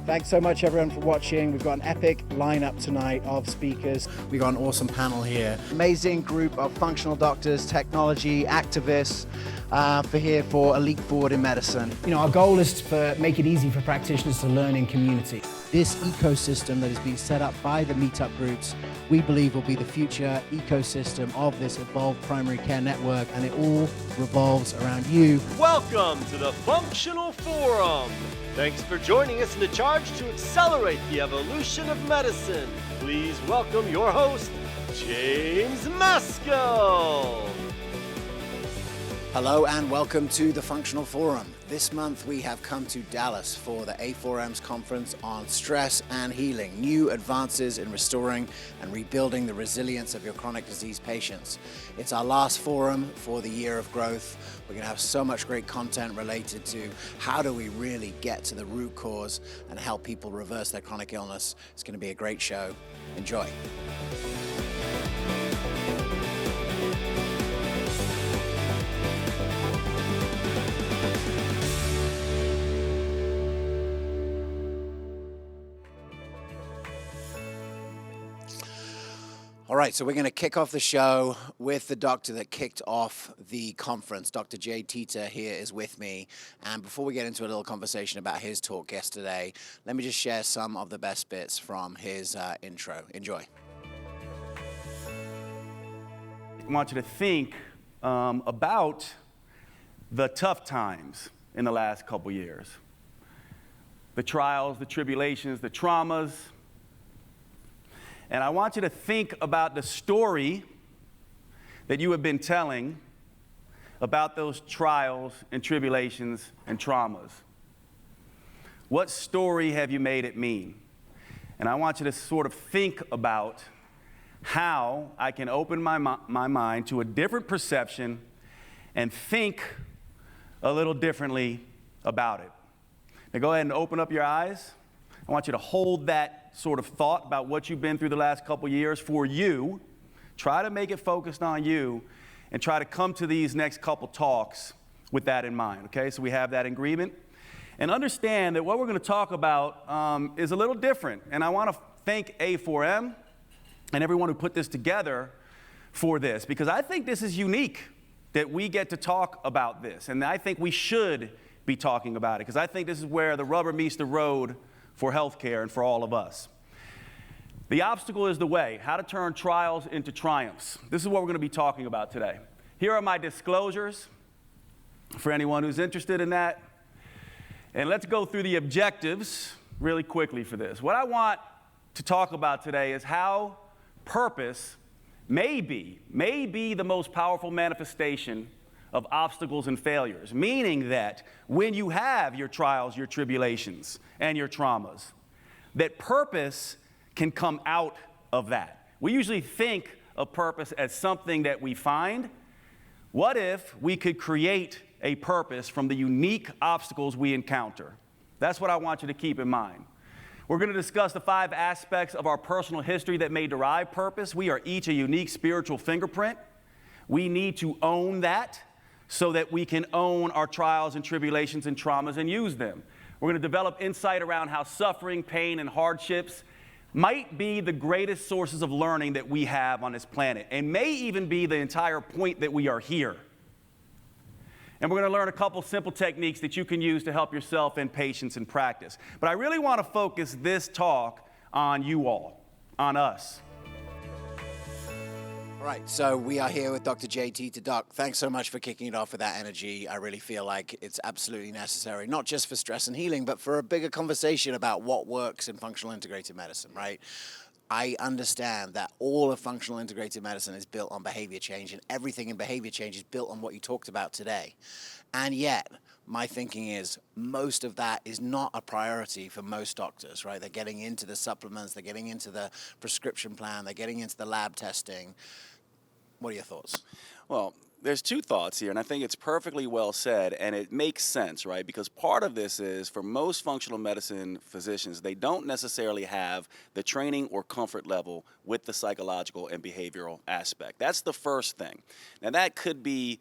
Thanks so much, everyone, for watching. We've got an epic lineup tonight of speakers. We've got an awesome panel here. Amazing group of functional doctors, technology, activists, for a leap forward in medicine. You know, our goal is to make it easy for practitioners to learn in community. This ecosystem that is being set up by the meetup groups, we believe will be the future ecosystem of this evolved primary care network, and it all revolves around you. Welcome to the Functional Forum. Thanks for joining us in the charge to accelerate the evolution of medicine. Please welcome your host, James Maskell. Hello and welcome to the Functional Forum. This month we have come to Dallas for the A4M's conference on stress and healing, new advances in restoring and rebuilding the resilience of your chronic disease patients. It's our last forum for the year of growth. We're going to have so much great content related to how do we really get to the root cause and help people reverse their chronic illness. It's going to be a great show. Enjoy. All right, so we're going to kick off the show with the doctor that kicked off the conference. Dr. Jade Teta here is with me. And before we get into a little conversation about his talk yesterday, let me just share some of the best bits from his intro. Enjoy. I want you to think about the tough times in the last couple years. The trials, the tribulations, the traumas. And I want you to think about the story that you have been telling about those trials and tribulations and traumas. What story have you made it mean? And I want you to sort of think about how I can open my mind to a different perception and think a little differently about it. Now go ahead and open up your eyes. I want you to hold that sort of thought about what you've been through the last couple years for you. Try to make it focused on you and try to come to these next couple talks with that in mind, okay? So we have that agreement. And understand that what we're going to talk about is a little different. And I want to thank A4M and everyone who put this together for this, because I think this is unique that we get to talk about this. And I think we should be talking about it, because I think this is where the rubber meets the road for healthcare and for all of us. The obstacle is the way, how to turn trials into triumphs. This is what we're going to be talking about today. Here are my disclosures for anyone who's interested in that. And let's go through the objectives really quickly for this. What I want to talk about today is how purpose may be the most powerful manifestation of obstacles and failures, meaning that when you have your trials, your tribulations, and your traumas, that purpose can come out of that. We usually think of purpose as something that we find. What if we could create a purpose from the unique obstacles we encounter? That's what I want you to keep in mind. We're going to discuss the 5 aspects of our personal history that may derive purpose. We are each a unique spiritual fingerprint. We need to own that, so that we can own our trials and tribulations and traumas and use them. We're going to develop insight around how suffering, pain, and hardships might be the greatest sources of learning that we have on this planet, and may even be the entire point that we are here. And we're going to learn a couple simple techniques that you can use to help yourself in patients and practice. But I really want to focus this talk on you all, on us. All right, so we are here with Dr. Jade Teta. Doc, thanks so much for kicking it off with that energy. I really feel like it's absolutely necessary, not just for stress and healing, but for a bigger conversation about what works in functional integrated medicine, right? I understand that all of functional integrated medicine is built on behavior change, and everything in behavior change is built on what you talked about today. And yet, my thinking is most of that is not a priority for most doctors, right? They're getting into the supplements, they're getting into the prescription plan, they're getting into the lab testing. What are your thoughts? Well, there's 2 thoughts here, and I think it's perfectly well said, and it makes sense, right? Because part of this is, for most functional medicine physicians, they don't necessarily have the training or comfort level with the psychological and behavioral aspect. That's the first thing. Now, that could be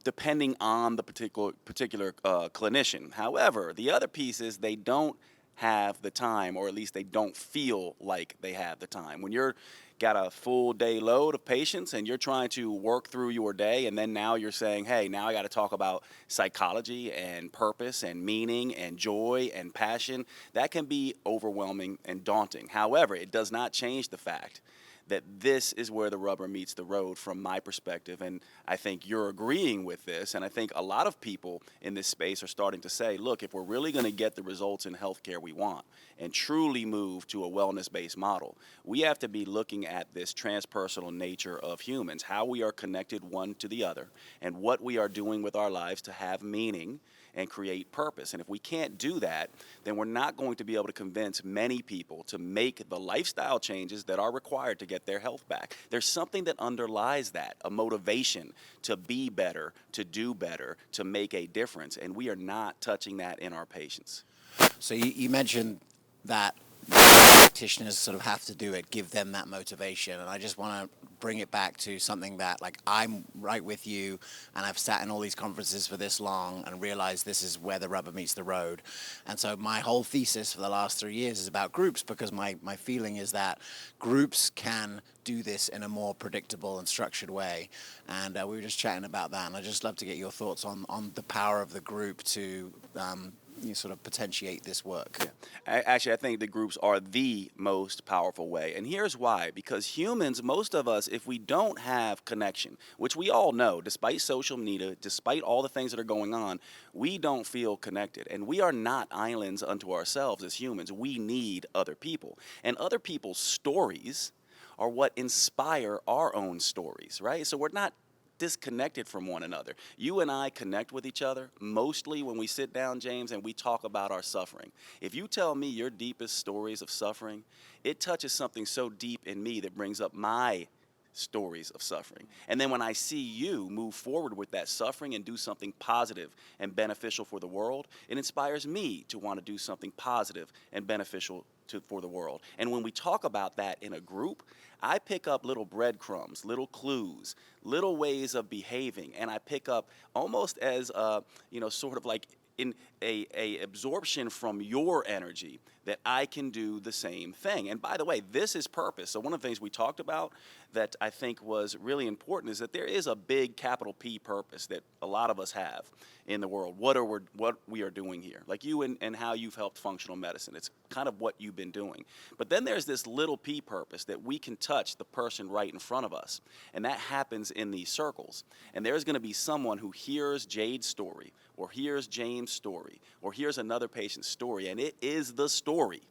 depending on the particular clinician. However, the other piece is they don't have the time, or at least they don't feel like they have the time. When you're got a full day load of patients and you're trying to work through your day, and then now you're saying, hey, now I got to talk about psychology and purpose and meaning and joy and passion, that can be overwhelming and daunting. However, it does not change the fact that this is where the rubber meets the road from my perspective. And I think you're agreeing with this. And I think a lot of people in this space are starting to say, look, if we're really going to get the results in healthcare we want and truly move to a wellness-based model, we have to be looking at this transpersonal nature of humans, how we are connected one to the other, and what we are doing with our lives to have meaning and create purpose. And if we can't do that, then we're not going to be able to convince many people to make the lifestyle changes that are required to get their health back. There's something that underlies that, a motivation to be better, to do better, to make a difference. And we are not touching that in our patients. So you mentioned that practitioners sort of have to do it, give them that motivation. And I just want to bring it back to something that, like, I'm right with you, and I've sat in all these conferences for this long and realized this is where the rubber meets the road. And so my whole thesis for the last 3 years is about groups, because my feeling is that groups can do this in a more predictable and structured way. And we were just chatting about that, and I'd just love to get your thoughts on the power of the group to you sort of potentiate this work. Yeah. Actually, I think the groups are the most powerful way. And here's why. Because humans, most of us, if we don't have connection, which we all know, despite social media, despite all the things that are going on, we don't feel connected. And we are not islands unto ourselves as humans. We need other people. And other people's stories are what inspire our own stories, right? So we're not disconnected from one another. You and I connect with each other mostly when we sit down, James, and we talk about our suffering. If you tell me your deepest stories of suffering, it touches something so deep in me that brings up my stories of suffering. And then when I see you move forward with that suffering and do something positive and beneficial for the world, it inspires me to want to do something positive and beneficial for the world. And when we talk about that in a group, I pick up little breadcrumbs, little clues, little ways of behaving, and I pick up almost as sort of like in a absorption from your energy that I can do the same thing. And by the way, this is purpose. So one of the things we talked about that I think was really important is that there is a big capital P purpose that a lot of us have in the world. What we are doing here, like you and how you've helped functional medicine. It's kind of what you've been doing. But then there's this little P purpose that we can touch the person right in front of us. And that happens in these circles. And there's going to be someone who hears Jade's story, or hears James' story, or hears another patient's story, and it is the story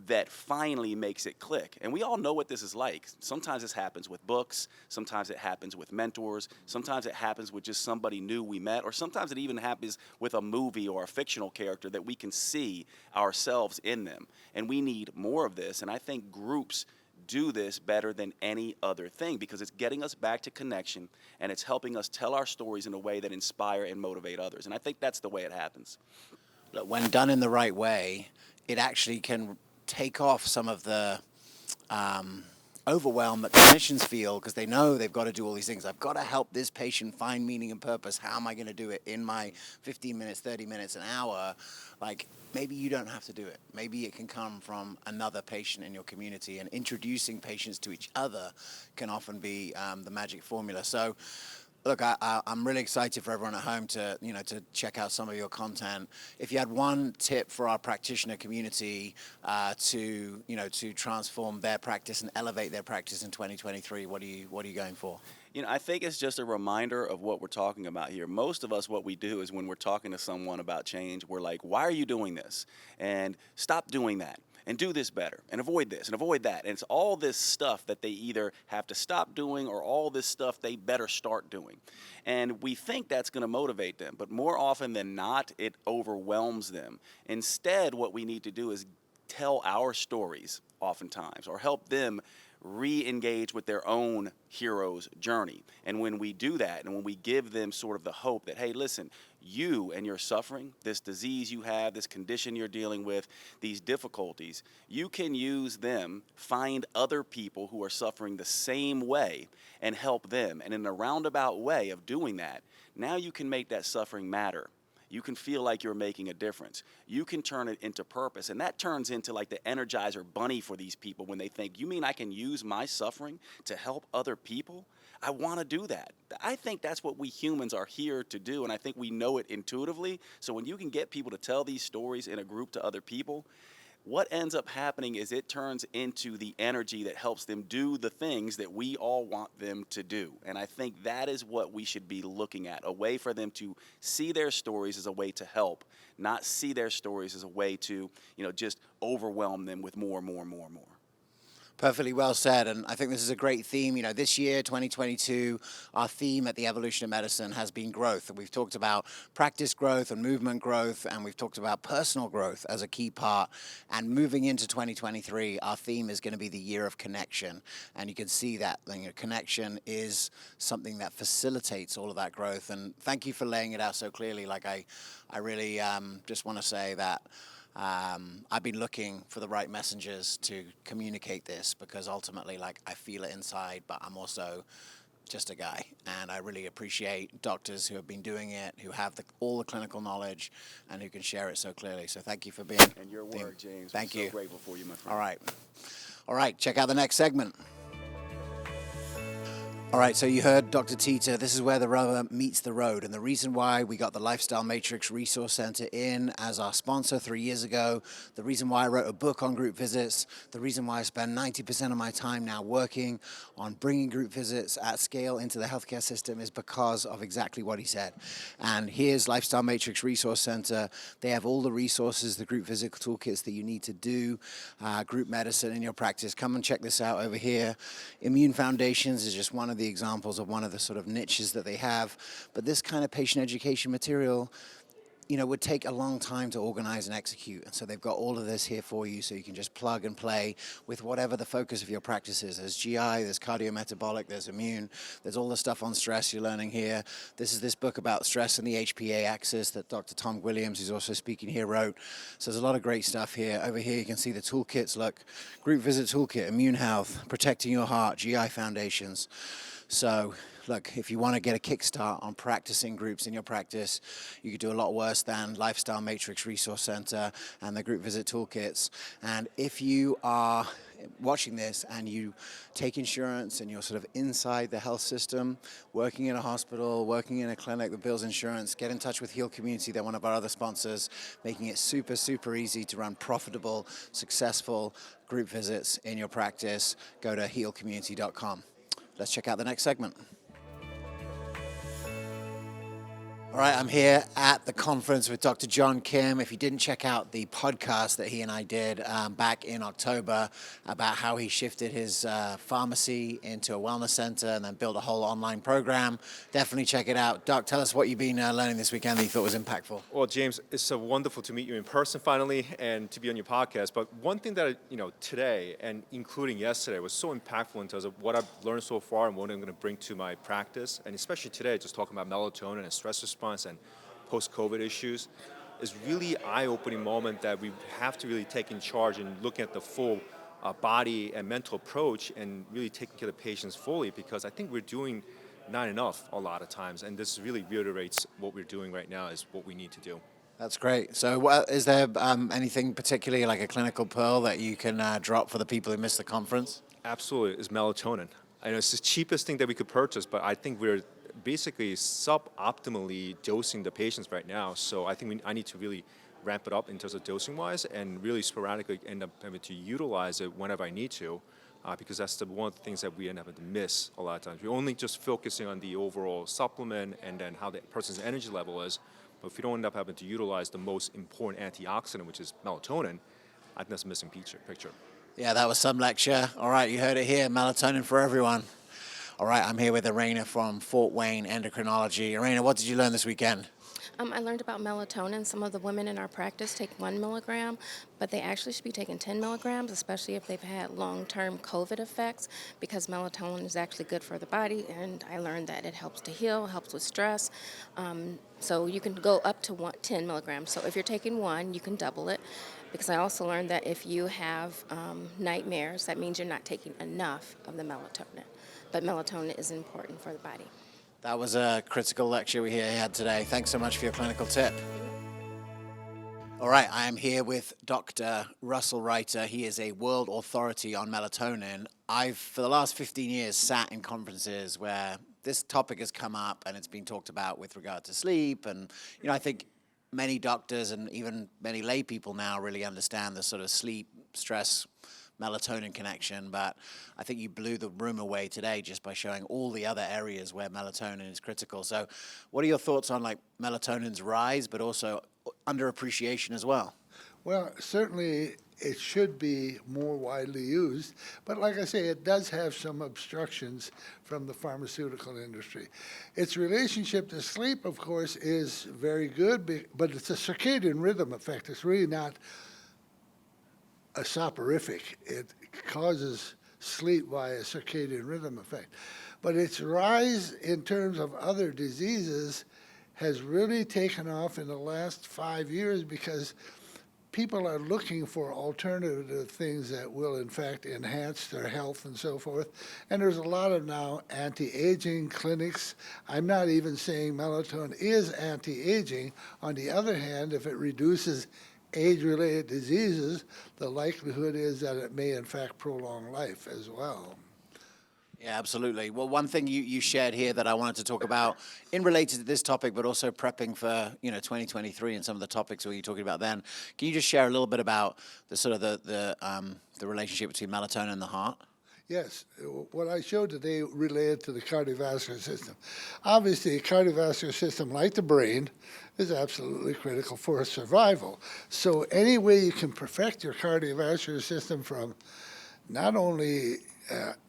that finally makes it click. And we all know what this is like. Sometimes this happens with books, sometimes it happens with mentors, sometimes it happens with just somebody new we met, or sometimes it even happens with a movie or a fictional character that we can see ourselves in them. And we need more of this, and I think groups do this better than any other thing, because it's getting us back to connection and it's helping us tell our stories in a way that inspire and motivate others. And I think that's the way it happens. Look, when done in the right way, it actually can take off some of the overwhelm that clinicians feel, because they know they've got to do all these things. I've got to help this patient find meaning and purpose. How am I going to do it in my 15 minutes, 30 minutes, an hour? Like, maybe you don't have to do it. Maybe it can come from another patient in your community, and introducing patients to each other can often be the magic formula. So, look, I'm really excited for everyone at home to check out some of your content. If you had one tip for our practitioner community to transform their practice and elevate their practice in 2023, what are you going for? I think it's just a reminder of what we're talking about here. Most of us, what we do is when we're talking to someone about change, we're like, why are you doing this? And stop doing that. And do this better, and avoid this, and avoid that. And it's all this stuff that they either have to stop doing, or all this stuff they better start doing. And we think that's going to motivate them, but more often than not, it overwhelms them. Instead, what we need to do is tell our stories oftentimes, or help them re-engage with their own hero's journey. And when we do that, and when we give them sort of the hope that, hey, listen, you and your suffering, this disease you have, this condition you're dealing with, these difficulties, you can use them, find other people who are suffering the same way and help them. And in a roundabout way of doing that, now you can make that suffering matter. You can feel like you're making a difference. You can turn it into purpose. And that turns into like the Energizer Bunny for these people when they think, you mean I can use my suffering to help other people? I want to do that. I think that's what we humans are here to do, and I think we know it intuitively. So when you can get people to tell these stories in a group to other people, what ends up happening is it turns into the energy that helps them do the things that we all want them to do. And I think that is what we should be looking at, a way for them to see their stories as a way to help, not see their stories as a way to, just overwhelm them with more and more and more and more. Perfectly well said, and I think this is a great theme. This year, 2022, our theme at the Evolution of Medicine has been growth. We've talked about practice growth and movement growth, and we've talked about personal growth as a key part. And moving into 2023, our theme is going to be the year of connection. And you can see that connection is something that facilitates all of that growth. And thank you for laying it out so clearly. I really just want to say that I've been looking for the right messengers to communicate this, because ultimately, I feel it inside, but I'm also just a guy. And I really appreciate doctors who have been doing it, who have all the clinical knowledge, and who can share it so clearly. So thank you for being. And your work, James. Thank you. So grateful for you, my friend. All right. Check out the next segment. All right, so you heard Dr. Teta. This is where the rubber meets the road. And the reason why we got the Lifestyle Matrix Resource Center in as our sponsor 3 years ago, the reason why I wrote a book on group visits, the reason why I spend 90% of my time now working on bringing group visits at scale into the healthcare system is because of exactly what he said. And here's Lifestyle Matrix Resource Center. They have all the resources, the group visit toolkits that you need to do group medicine in your practice. Come and check this out over here. Immune Foundations is just one of the examples of one of the sort of niches that they have. But this kind of patient education material, would take a long time to organize and execute. And so they've got all of this here for you, so you can just plug and play with whatever the focus of your practice is. There's GI, there's cardiometabolic, there's immune, there's all the stuff on stress you're learning here. This is this book about stress and the HPA axis that Dr. Tom Williams, who's also speaking here, wrote. So there's a lot of great stuff here. Over here you can see the toolkits. Look, group visit toolkit, immune health, protecting your heart, GI foundations. So, look, if you want to get a kickstart on practicing groups in your practice, you could do a lot worse than Lifestyle Matrix Resource Center and the group visit toolkits. And if you are watching this and you take insurance and you're sort of inside the health system, working in a hospital, working in a clinic that bills insurance, get in touch with Heal Community. They're one of our other sponsors, making it super, super easy to run profitable, successful group visits in your practice. Go to healcommunity.com. Let's check out the next segment. All right, I'm here at the conference with Dr. John Kim. If you didn't check out the podcast that he and I did back in October about how he shifted his pharmacy into a wellness center and then built a whole online program, definitely check it out. Doc, tell us what you've been learning this weekend that you thought was impactful. Well, James, it's so wonderful to meet you in person finally and to be on your podcast. But one thing that, today and including yesterday was so impactful in terms of what I've learned so far and what I'm going to bring to my practice. And especially today, just talking about melatonin and stress response and post-COVID issues is really eye-opening moment that we have to really take in charge and looking at the full body and mental approach and really taking care of the patients fully, because I think we're doing not enough a lot of times, and this really reiterates what we're doing right now is what we need to do. That's great. So is there anything particularly like a clinical pearl that you can drop for the people who missed the conference? Absolutely, it's melatonin. I know it's the cheapest thing that we could purchase, but I think we're basically suboptimally dosing the patients right now. So I think I need to really ramp it up in terms of dosing wise and really sporadically end up having to utilize it whenever I need to, because that's one of the things that we end up having to miss a lot of times. We're only just focusing on the overall supplement and then how the person's energy level is. But if you don't end up having to utilize the most important antioxidant, which is melatonin, I think that's a missing picture. Yeah, that was some lecture. All right, you heard it here, melatonin for everyone. All right, I'm here with Irena from Fort Wayne Endocrinology. Irena, what did you learn this weekend? I learned about melatonin. Some of the women in our practice take 1 milligram, but they actually should be taking 10 milligrams, especially if they've had long-term COVID effects, because melatonin is actually good for the body, and I learned that it helps to heal, helps with stress. So you can go up to 10 milligrams. So if you're taking 1, you can double it, because I also learned that if you have nightmares, that means you're not taking enough of the melatonin. But melatonin is important for the body. That was a critical lecture we had today. Thanks so much for your clinical tip. All right, I am here with Dr. Russell Reiter. He is a world authority on melatonin. I've, for the last 15 years, sat in conferences where this topic has come up and it's been talked about with regard to sleep. And, I think many doctors and even many lay people now really understand the sort of sleep, stress, melatonin connection. But I think you blew the room away today just by showing all the other areas where melatonin is critical. So what are your thoughts on melatonin's rise, but also underappreciation as well? Well, certainly it should be more widely used, but like I say, it does have some obstructions from the pharmaceutical industry. Its relationship to sleep, of course, is very good, but it's a circadian rhythm effect. It's really not a soporific. It causes sleep via circadian rhythm effect. But its rise in terms of other diseases has really taken off in the last 5 years because people are looking for alternative things that will, in fact, enhance their health and so forth. And there's a lot of now anti-aging clinics. I'm not even saying melatonin is anti-aging. On the other hand, if it reduces age-related diseases, the likelihood is that it may, in fact, prolong life as well. Yeah, absolutely. Well, one thing you shared here that I wanted to talk about in related to this topic, but also prepping for 2023 and some of the topics we were talking about then. Can you just share a little bit about the sort of the relationship between melatonin and the heart? Yes, what I showed today related to the cardiovascular system. Obviously, the cardiovascular system, like the brain, is absolutely critical for survival. So any way you can perfect your cardiovascular system from not only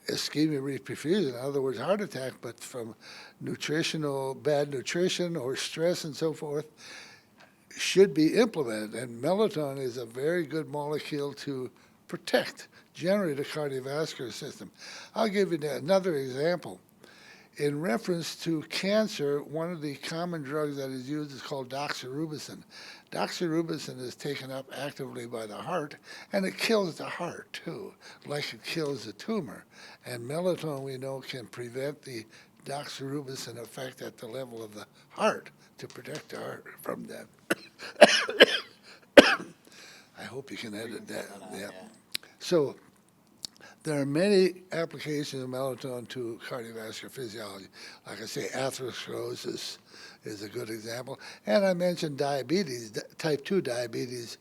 ischemia reperfusion, in other words, heart attack, but from bad nutrition or stress and so forth, should be implemented. And melatonin is a very good molecule to protect generally the cardiovascular system. I'll give you another example. In reference to cancer, one of the common drugs that is used is called doxorubicin. Doxorubicin is taken up actively by the heart, and it kills the heart too, like it kills the tumor. And melatonin, we know, can prevent the doxorubicin effect at the level of the heart to protect the heart from that. I hope you can edit that. Yeah. So there are many applications of melatonin to cardiovascular physiology. Like I say, atherosclerosis is a good example. And I mentioned diabetes. Type 2 diabetes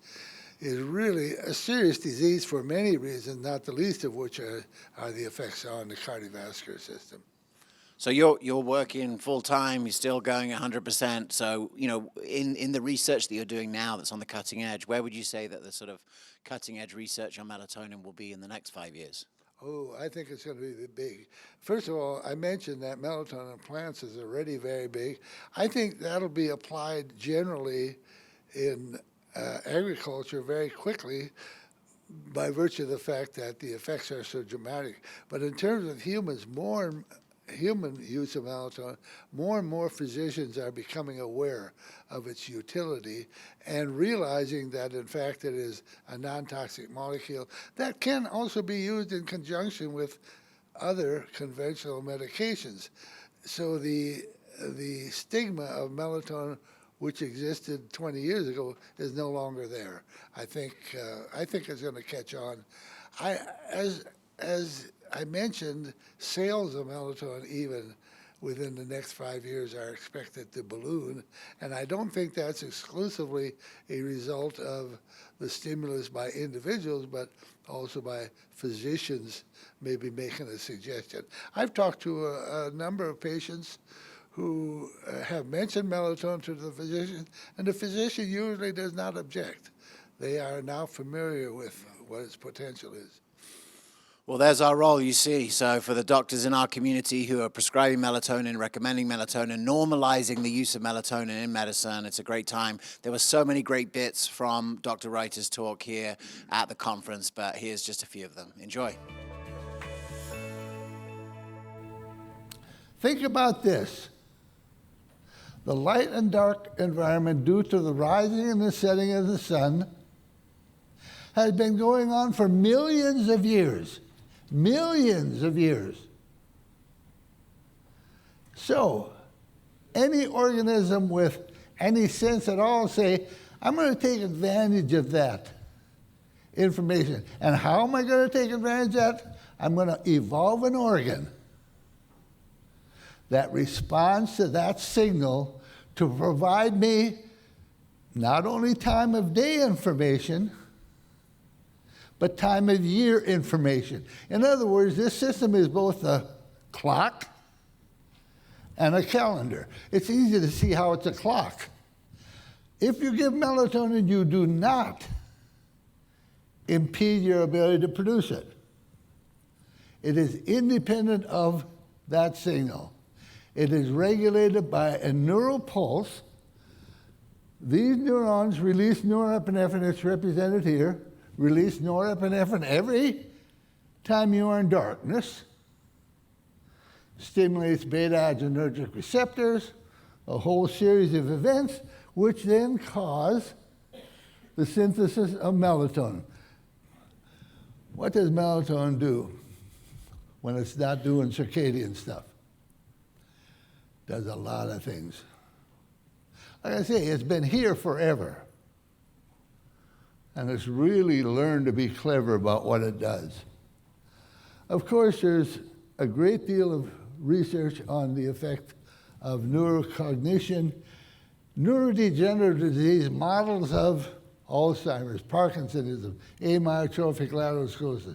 is really a serious disease for many reasons, not the least of which are the effects on the cardiovascular system. So you're working full time. You're still going 100%. So in the research that you're doing now, that's on the cutting edge, where would you say that the sort of cutting edge research on melatonin will be in the next 5 years? Oh, I think it's going to be big. First of all, I mentioned that melatonin in plants is already very big. I think that'll be applied generally in agriculture very quickly by virtue of the fact that the effects are so dramatic. But in terms of humans, human use of melatonin, more and more physicians are becoming aware of its utility and realizing that, in fact, it is a non-toxic molecule that can also be used in conjunction with other conventional medications. So the stigma of melatonin, which existed 20 years ago, is no longer there. I think it's going to catch on. As I mentioned, sales of melatonin even within the next 5 years are expected to balloon, and I don't think that's exclusively a result of the stimulus by individuals, but also by physicians maybe making a suggestion. I've talked to a number of patients who have mentioned melatonin to the physician, and the physician usually does not object. They are now familiar with what its potential is. Well, there's our role, you see. So for the doctors in our community who are prescribing melatonin, recommending melatonin, normalizing the use of melatonin in medicine, it's a great time. There were so many great bits from Dr. Reiter's talk here at the conference, but here's just a few of them. Enjoy. Think about this. The light and dark environment due to the rising and the setting of the sun has been going on for millions of years. Millions of years. So, any organism with any sense at all say, I'm going to take advantage of that information. And how am I going to take advantage of that? I'm going to evolve an organ that responds to that signal to provide me not only time of day information, but time of year information. In other words, this system is both a clock and a calendar. It's easy to see how it's a clock. If you give melatonin, you do not impede your ability to produce it. It is independent of that signal. It is regulated by a neural pulse. These neurons release norepinephrine, it's represented here, release norepinephrine every time you are in darkness, stimulates beta-adrenergic receptors, a whole series of events, which then cause the synthesis of melatonin. What does melatonin do when it's not doing circadian stuff? Does a lot of things. Like I say, it's been here forever. And it's really learned to be clever about what it does. Of course, there's a great deal of research on the effect of neurocognition, neurodegenerative disease, models of Alzheimer's, Parkinsonism, amyotrophic lateral sclerosis,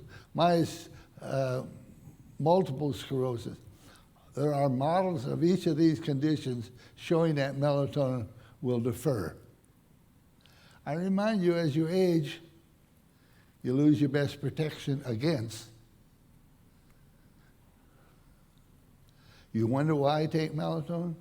multiple sclerosis. There are models of each of these conditions showing that melatonin will defer. I remind you, as you age, you lose your best protection against. You wonder why I take melatonin?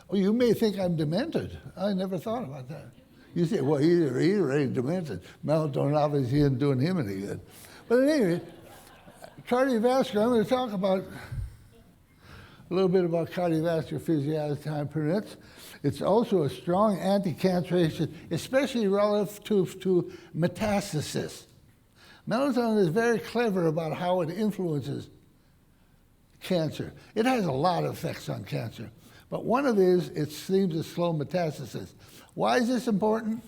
Oh, you may think I'm demented. I never thought about that. You say, well, he's already demented. Melatonin obviously isn't doing him any good. But anyway, cardiovascular, I'm going to talk about a little bit about cardiovascular physiology as time permits. It's also a strong anti-cancer agent, especially relative to metastasis. Melatonin is very clever about how it influences cancer. It has a lot of effects on cancer, but one of these, it seems to slow metastasis. Why is this important?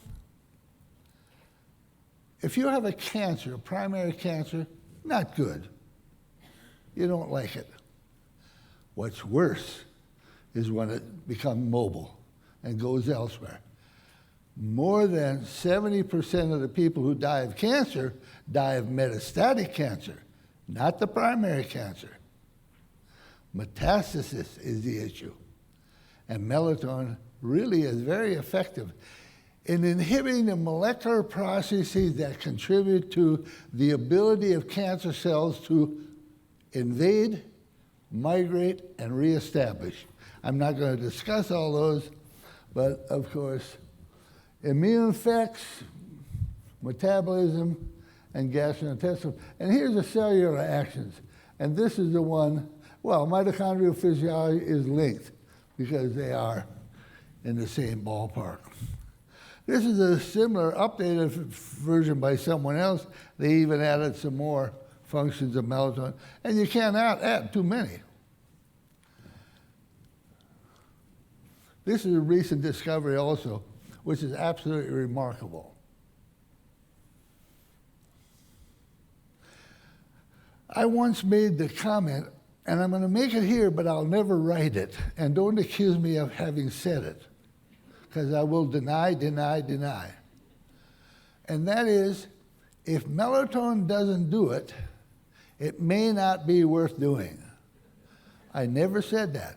If you have a cancer, a primary cancer, not good. You don't like it. What's worse is when it becomes mobile and goes elsewhere. More than 70% of the people who die of cancer die of metastatic cancer, not the primary cancer. Metastasis is the issue. And melatonin really is very effective in inhibiting the molecular processes that contribute to the ability of cancer cells to invade, migrate, and reestablish. I'm not going to discuss all those, but of course, immune effects, metabolism, and gastrointestinal. And here's the cellular actions. And this is the one, well, mitochondrial physiology is linked because they are in the same ballpark. This is a similar updated version by someone else. They even added some more functions of melatonin, and you can't add too many. This is a recent discovery also, which is absolutely remarkable. I once made the comment, and I'm going to make it here, but I'll never write it, and don't accuse me of having said it, because I will deny. And that is, if melatonin doesn't do it, it may not be worth doing. I never said that.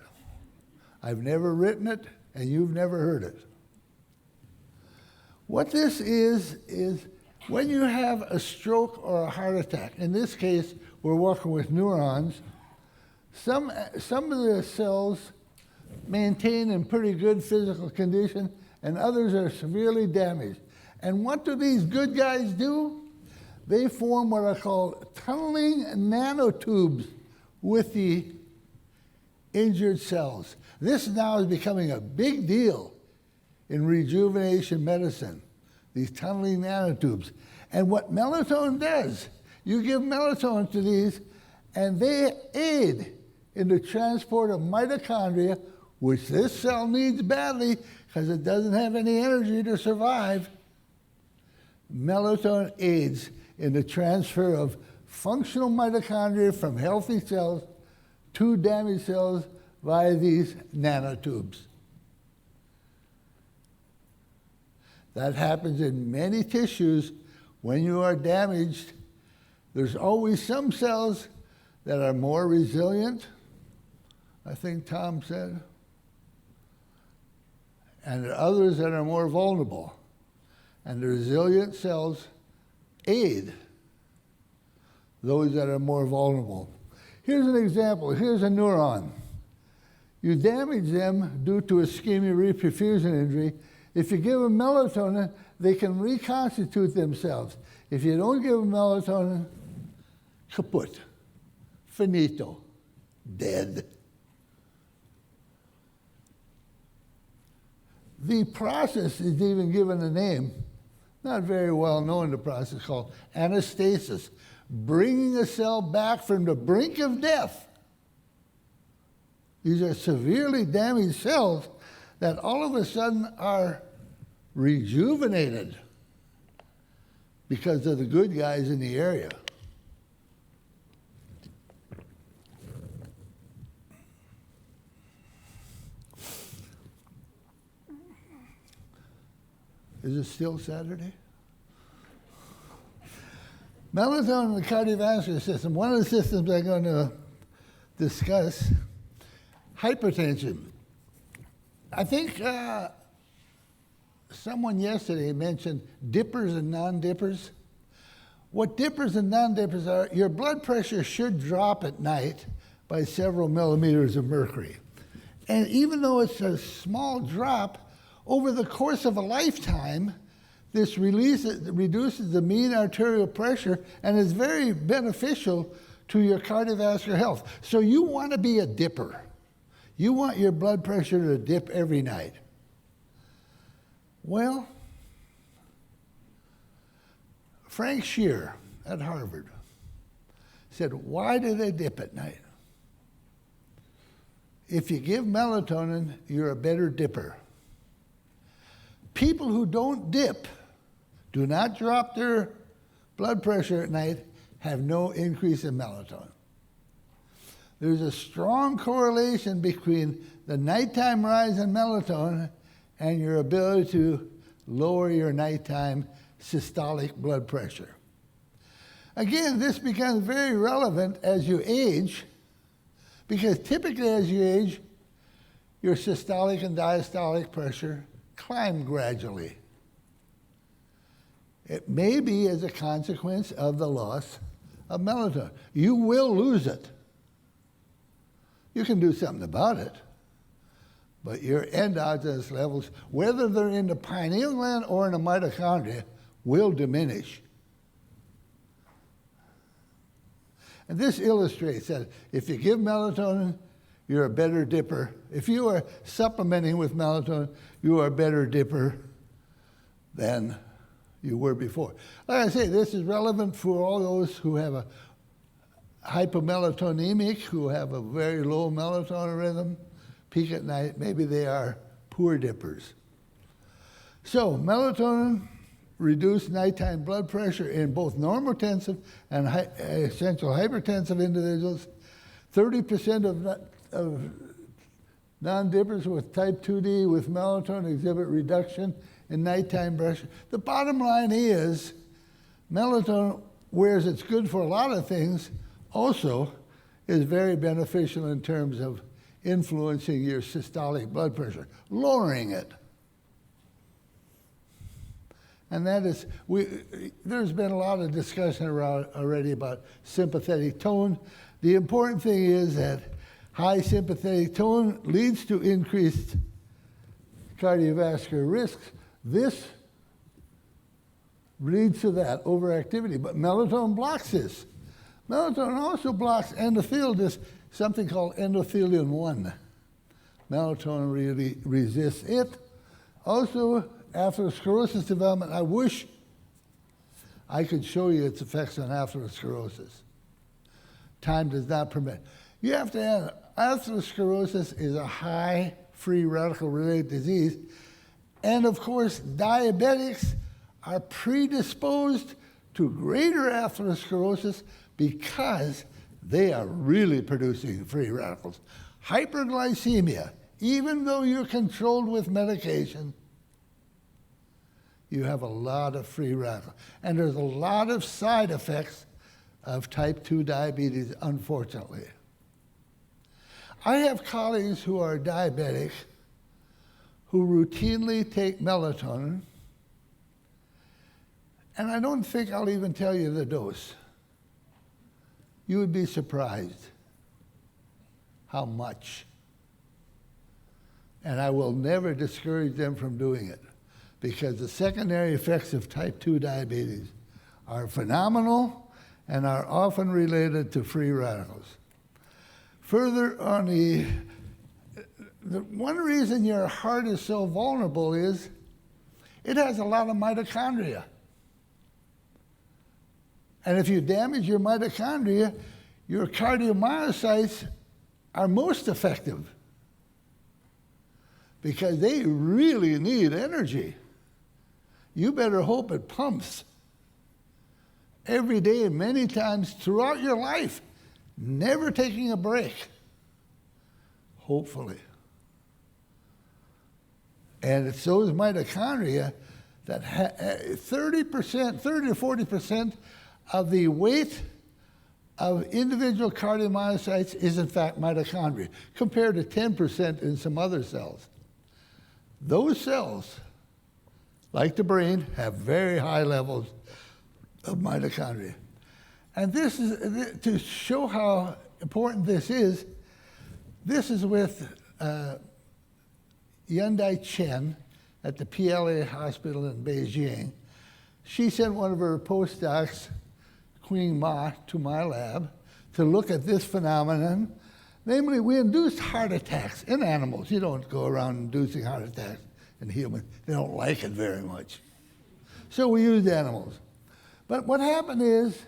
I've never written it, and you've never heard it. What this is when you have a stroke or a heart attack, in this case, we're working with neurons, some of the cells maintain in pretty good physical condition, and others are severely damaged. And what do these good guys do? They form what are called tunneling nanotubes with the injured cells. This now is becoming a big deal in rejuvenation medicine, these tunneling nanotubes. And what melatonin does, you give melatonin to these, and they aid in the transport of mitochondria, which this cell needs badly, because it doesn't have any energy to survive. Melatonin aids in the transfer of functional mitochondria from healthy cells to damaged cells via these nanotubes. That happens in many tissues. When you are damaged, there's always some cells that are more resilient, I think Tom said, and there are others that are more vulnerable. And the resilient cells aid those that are more vulnerable. Here's an example. Here's a neuron. You damage them due to ischemia reperfusion injury. If you give them melatonin, they can reconstitute themselves. If you don't give them melatonin, kaput, finito, dead. The process is even given a name, not very well known, the process called anastasis, bringing a cell back from the brink of death. These are severely damaged cells that all of a sudden are rejuvenated because of the good guys in the area. Is it still Saturday? Melatonin in the cardiovascular system. One of the systems I'm going to discuss, hypertension. I think someone yesterday mentioned dippers and non-dippers. What dippers and non-dippers are, your blood pressure should drop at night by several millimeters of mercury. And even though it's a small drop, over the course of a lifetime, this reduces the mean arterial pressure and is very beneficial to your cardiovascular health. So you want to be a dipper. You want your blood pressure to dip every night. Well, Frank Shear at Harvard said, why do they dip at night? If you give melatonin, you're a better dipper. People who don't dip, do not drop their blood pressure at night, have no increase in melatonin. There's a strong correlation between the nighttime rise in melatonin and your ability to lower your nighttime systolic blood pressure. Again, this becomes very relevant as you age, because typically as you age, your systolic and diastolic pressure climb gradually. It may be as a consequence of the loss of melatonin. You will lose it. You can do something about it, but your endogenous levels, whether they're in the pineal gland or in the mitochondria, will diminish. And this illustrates that if you give melatonin, you're a better dipper. If you are supplementing with melatonin, you are a better dipper than you were before. Like I say, this is relevant for all those who have a hypomelatonemic, who have a very low melatonin rhythm, peak at night. Maybe they are poor dippers. So melatonin reduced nighttime blood pressure in both normotensive and essential hypertensive individuals. 30% of non-dippers with type 2D with melatonin exhibit reduction in nighttime pressure. The bottom line is melatonin, whereas it's good for a lot of things, also is very beneficial in terms of influencing your systolic blood pressure, lowering it. And that is, there's been a lot of discussion around already about sympathetic tone. The important thing is that high sympathetic tone leads to increased cardiovascular risks. This leads to that overactivity, but melatonin blocks this. Melatonin also blocks endothelial, something called endothelin 1. Melatonin really resists it. Also, atherosclerosis development. I wish I could show you its effects on atherosclerosis. Time does not permit. You have to add, atherosclerosis is a high free radical related disease, And of course, diabetics are predisposed to greater atherosclerosis because they are really producing free radicals. Hyperglycemia, even though you're controlled with medication, you have a lot of free radicals. And there's a lot of side effects of type 2 diabetes, unfortunately. I have colleagues who are diabetic who routinely take melatonin, and I don't think I'll even tell you the dose. You would be surprised how much. And I will never discourage them from doing it, because the secondary effects of type 2 diabetes are phenomenal and are often related to free radicals. Further on the one reason your heart is so vulnerable is it has a lot of mitochondria. And if you damage your mitochondria, your cardiomyocytes are most effective because they really need energy. You better hope it pumps every day, many times throughout your life, never taking a break, hopefully. And it's those mitochondria that 30 to 40% of the weight of individual cardiomyocytes is in fact mitochondria, compared to 10% in some other cells. Those cells, like the brain, have very high levels of mitochondria. And this is, to show how important this is with Yundai Chen at the PLA hospital in Beijing. She sent one of her postdocs, Queen Ma, to my lab to look at this phenomenon. Namely, we induced heart attacks in animals. You don't go around inducing heart attacks in humans. They don't like it very much. So we used animals. But what happened is,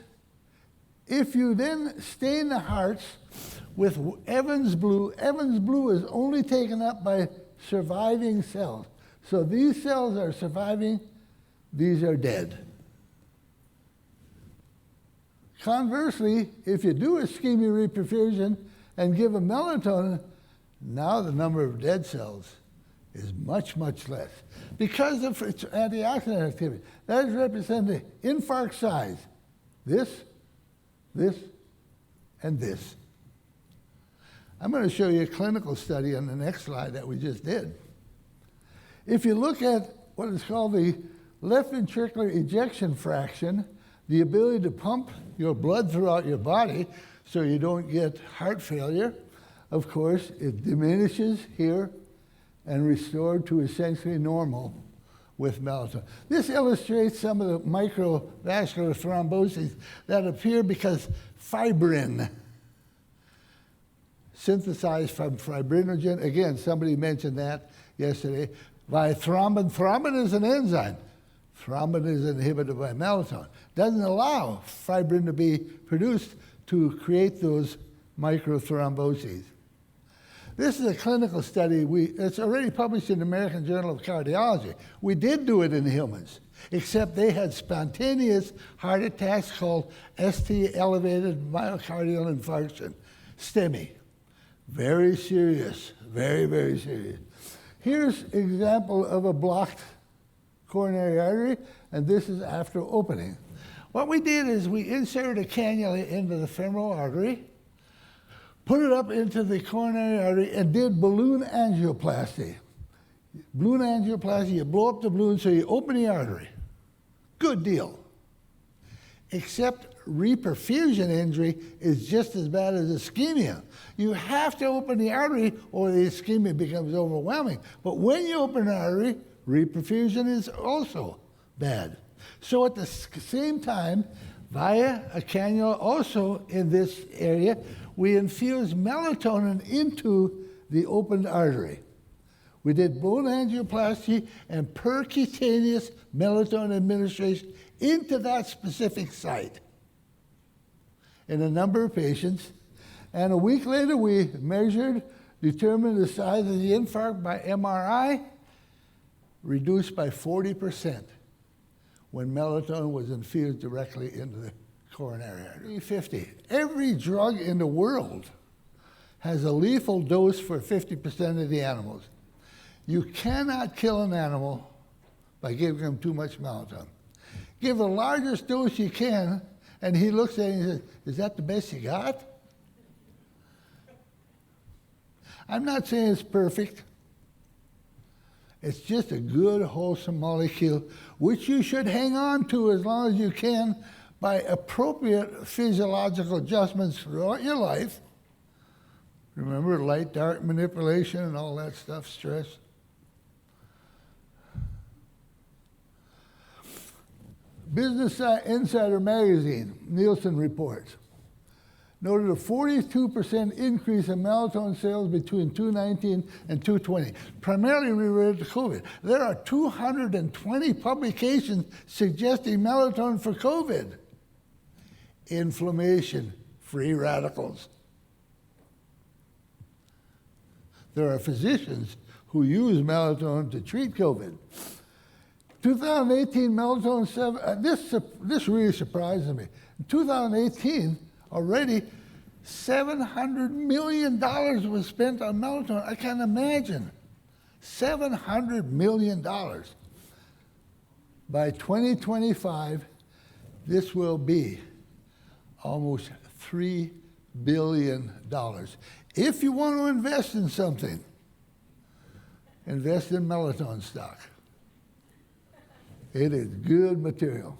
if you then stain the hearts with Evans blue is only taken up by surviving cells. So these cells are surviving, these are dead. Conversely, if you do ischemia reperfusion and give a melatonin, now the number of dead cells is much, much less because of its antioxidant activity. That is represented infarct size. This, and this. I'm going to show you a clinical study on the next slide that we just did. If you look at what is called the left ventricular ejection fraction, the ability to pump your blood throughout your body so you don't get heart failure, of course, it diminishes here and restored to essentially normal with melatonin. This illustrates some of the microvascular thromboses that appear because fibrin, synthesized from fibrinogen, again, somebody mentioned that yesterday, by thrombin. Thrombin is an enzyme. Thrombin is inhibited by melatonin. Doesn't allow fibrin to be produced to create those microthromboses. This is a clinical study. It's already published in the American Journal of Cardiology. We did do it in humans, except they had spontaneous heart attacks called ST elevated myocardial infarction, STEMI. Very serious, very, very serious. Here's an example of a blocked coronary artery, and this is after opening. What we did is we inserted a cannula into the femoral artery, put it up into the coronary artery, and did balloon angioplasty. Balloon angioplasty, you blow up the balloon so you open the artery. Good deal. Except reperfusion injury is just as bad as ischemia. You have to open the artery or the ischemia becomes overwhelming. But when you open an artery, reperfusion is also bad. So at the same time, via a cannula also in this area, we infuse melatonin into the opened artery. We did bone angioplasty and percutaneous melatonin administration into that specific site in a number of patients. And a week later, we determined the size of the infarct by MRI, reduced by 40% when melatonin was infused directly into the coronary artery. 50. Every drug in the world has a lethal dose for 50% of the animals. You cannot kill an animal by giving him too much melatonin. Give the largest dose you can, and he looks at it and says, is that the best you got? I'm not saying it's perfect. It's just a good, wholesome molecule, which you should hang on to as long as you can by appropriate physiological adjustments throughout your life. Remember, light, dark manipulation and all that stuff, stress. Business Insider magazine, Nielsen reports, noted a 42% increase in melatonin sales between 2019 and 2020, primarily related to COVID. There are 220 publications suggesting melatonin for COVID. Inflammation, free radicals. There are physicians who use melatonin to treat COVID. 2018 melatonin, this really surprises me. In 2018, already $700 million was spent on melatonin. I can't imagine. $700 million. By 2025, this will be almost $3 billion. If you want to invest in something, invest in melatonin stock. It is good material.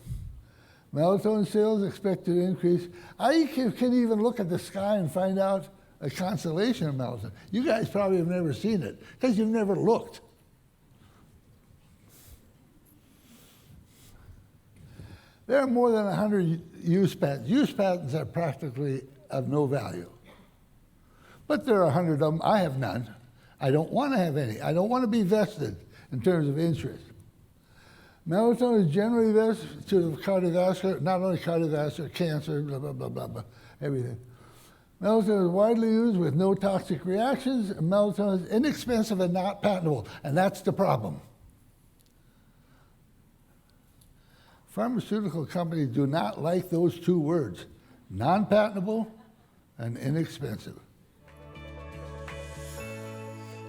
Melatonin sales expected to increase. I can even look at the sky and find out a constellation of melatonin. You guys probably have never seen it because you've never looked. There are more than 100 use patents. Use patents are practically of no value. But there are 100 of them. I have none. I don't want to have any. I don't want to be vested in terms of interest. Melatonin is generally vested to cardiovascular, not only cardiovascular, cancer, blah, blah, blah, blah, blah, everything. Melatonin is widely used with no toxic reactions, and melatonin is inexpensive and not patentable, and that's the problem. Pharmaceutical companies do not like those two words, non-patentable and inexpensive.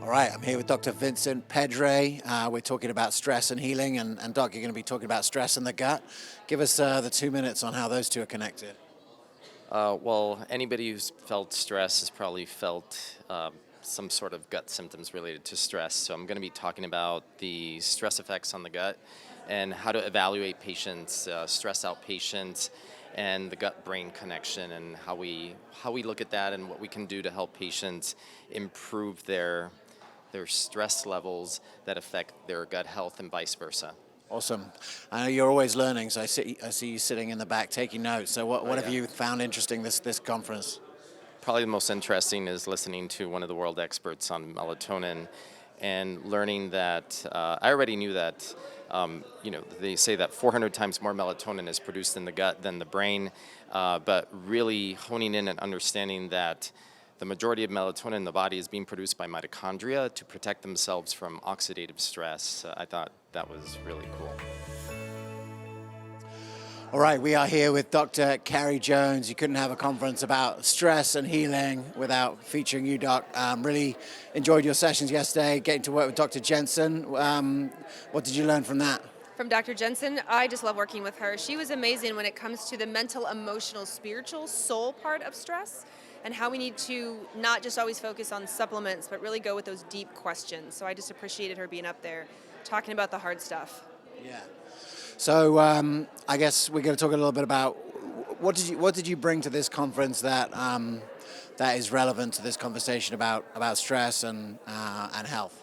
All right, I'm here with Dr. Vincent Pedre. We're talking about stress and healing, and Doc, you're going to be talking about stress in the gut. Give us the 2 minutes on how those two are connected. Well, anybody who's felt stress has probably felt some sort of gut symptoms related to stress. So I'm going to be talking about the stress effects on the gut and how to evaluate patients, stress out patients, and the gut-brain connection, and how we look at that and what we can do to help patients improve their stress levels that affect their gut health and vice versa. Awesome. I know you're always learning, so I see you sitting in the back taking notes. So what have you found interesting this conference? Probably the most interesting is listening to one of the world experts on melatonin and learning that I already knew that they say that 400 times more melatonin is produced in the gut than the brain, but really honing in and understanding that the majority of melatonin in the body is being produced by mitochondria to protect themselves from oxidative stress. I thought that was really cool. All right, we are here with Dr. Carrie Jones. You couldn't have a conference about stress and healing without featuring you, Doc. Really enjoyed your sessions yesterday, getting to work with Dr. Jensen. What did you learn from that? From Dr. Jensen, I just love working with her. She was amazing when it comes to the mental, emotional, spiritual, soul part of stress, and how we need to not just always focus on supplements, but really go with those deep questions. So I just appreciated her being up there, talking about the hard stuff. Yeah. So I guess we're going to talk a little bit about what did you bring to this conference that that is relevant to this conversation about stress and health.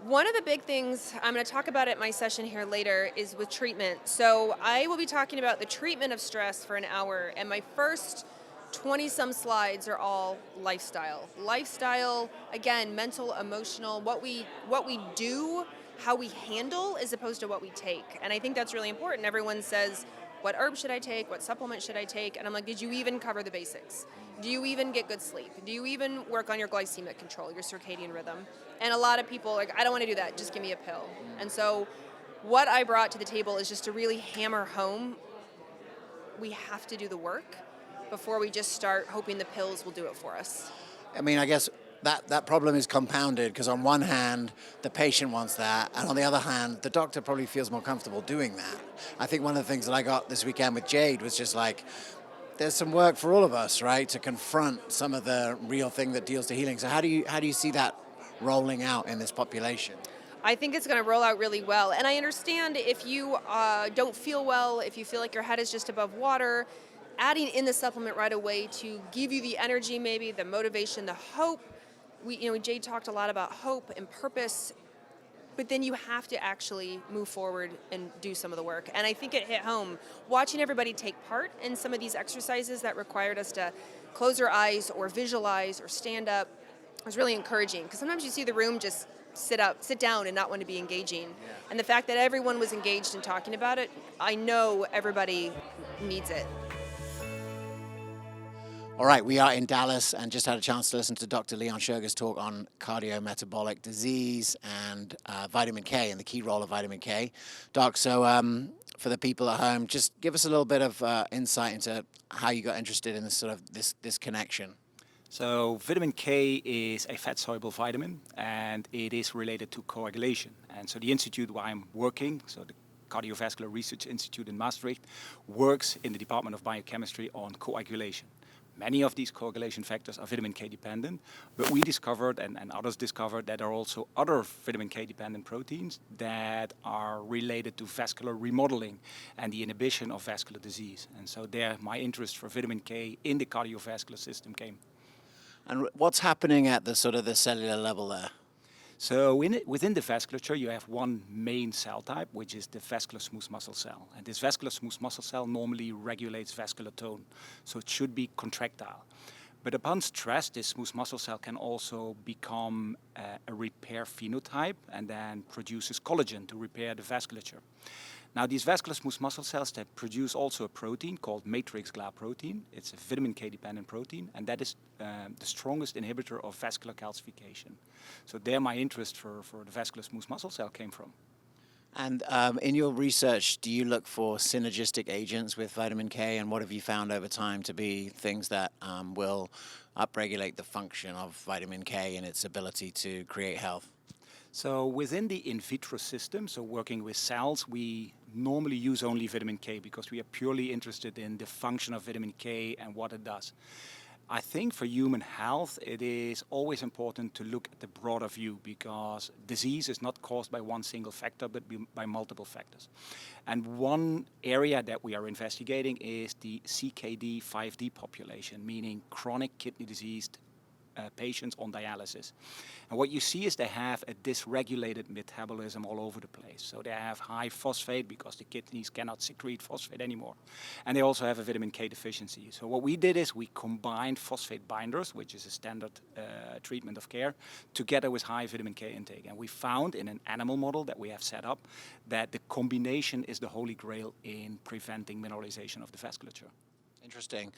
One of the big things, I'm going to talk about at my session here later, is with treatment. So I will be talking about the treatment of stress for an hour, and my first 20-some slides are all lifestyle. Lifestyle, again, mental, emotional, what we do, how we handle, as opposed to what we take. And I think that's really important. Everyone says, what herb should I take? What supplement should I take? And I'm like, did you even cover the basics? Do you even get good sleep? Do you even work on your glycemic control, your circadian rhythm? And a lot of people are like, I don't want to do that. Just give me a pill. And so what I brought to the table is just to really hammer home, we have to do the work before we just start hoping the pills will do it for us. I mean, I guess that problem is compounded because on one hand, the patient wants that, and on the other hand, the doctor probably feels more comfortable doing that. I think one of the things that I got this weekend with Jade was just like, there's some work for all of us, right, to confront some of the real thing that deals to healing. So how do you see that rolling out in this population? I think it's going to roll out really well. And I understand if you don't feel well, if you feel like your head is just above water, adding in the supplement right away to give you the energy, maybe the motivation, the hope. Jade talked a lot about hope and purpose, but then you have to actually move forward and do some of the work. And I think it hit home. Watching everybody take part in some of these exercises that required us to close our eyes or visualize or stand up was really encouraging, because sometimes you see the room just sit down and not want to be engaging. Yeah. And the fact that everyone was engaged in talking about it, I know everybody needs it. All right, we are in Dallas and just had a chance to listen to Dr. Leon Schurgers talk on cardiometabolic disease and vitamin K and the key role of vitamin K. Doc, so for the people at home, just give us a little bit of insight into how you got interested in this connection. So vitamin K is a fat-soluble vitamin, and it is related to coagulation. And so the institute where I'm working, so the Cardiovascular Research Institute in Maastricht, works in the Department of Biochemistry on coagulation. Many of these coagulation factors are vitamin K dependent, but we discovered, and others discovered, that there are also other vitamin K dependent proteins that are related to vascular remodeling and the inhibition of vascular disease. And so there, my interest for vitamin K in the cardiovascular system came. And what's happening at the cellular level there? So within the vasculature, you have one main cell type, which is the vascular smooth muscle cell. And this vascular smooth muscle cell normally regulates vascular tone, so it should be contractile. But upon stress, this smooth muscle cell can also become a repair phenotype and then produces collagen to repair the vasculature. Now, these vascular smooth muscle cells, they produce also a protein called matrix GLA protein. It's a vitamin K-dependent protein, and that is the strongest inhibitor of vascular calcification. So there my interest for the vascular smooth muscle cell came from. And in your research, do you look for synergistic agents with vitamin K, and what have you found over time to be things that will upregulate the function of vitamin K and its ability to create health? So within the in vitro system, so working with cells, we normally use only vitamin K because we are purely interested in the function of vitamin K and what it does. I think for human health, it is always important to look at the broader view, because disease is not caused by one single factor, but by multiple factors. And one area that we are investigating is the CKD 5D population, meaning chronic kidney disease patients on dialysis. And what you see is they have a dysregulated metabolism all over the place. So they have high phosphate because the kidneys cannot secrete phosphate anymore. And they also have a vitamin K deficiency. So what we did is we combined phosphate binders, which is a standard treatment of care, together with high vitamin K intake. And we found in an animal model that we have set up that the combination is the holy grail in preventing mineralization of the vasculature. Interesting.